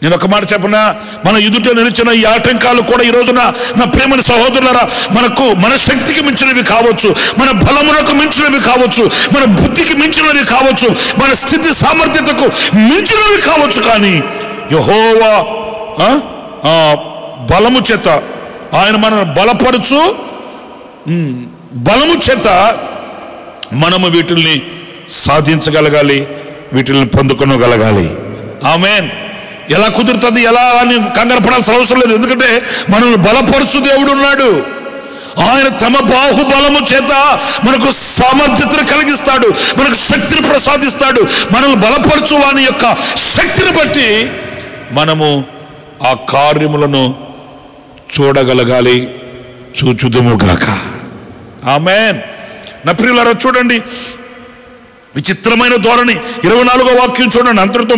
నేను ఒక మాట చెప్పనా, మన ఎదుట నిలిచిన ఈ ఆటంకాలు కూడా ఈ రోజున నా ప్రేమని సహోదరులారా, మన శక్తికి మించినవి కావచ్చు, మన బలమునకు మించినవి కావచ్చు, మన బుద్ధికి మించినవి కావచ్చు, మన స్థితి సామర్థ్యతకు మించినవి కావచ్చు. కానీ యెహోవా బలము చేత ఆయన మనల్ని బలపరుచు, బలము చేత మనము వీటిల్ని సాధించగలగాలి, వీటిల్ని పొందుకొనగలగాలి. ఆమేన్. ఎలా కుదురుతుంది, ఎలా అని కంగారు పడాల్సిన అవసరం లేదు. ఎందుకంటే మనల్ని బలపరుచు దేవుడు ఉన్నాడు. ఆయన తమ బాహుబలము చేత మనకు సామర్థ్యతను కలిగిస్తాడు, మనకు శక్తిని ప్రసాదిస్తాడు. మనల్ని బలపరచు వాని యొక్క శక్తిని బట్టి మనము ఆ కార్యములను చూడగలగాలి, చూచుదుముగాక. ఆమేన్. నా ప్రియులారా చూడండి, విచిత్రమైన ధోరణి. 24వ వాక్యం చూడండి, అంతటితో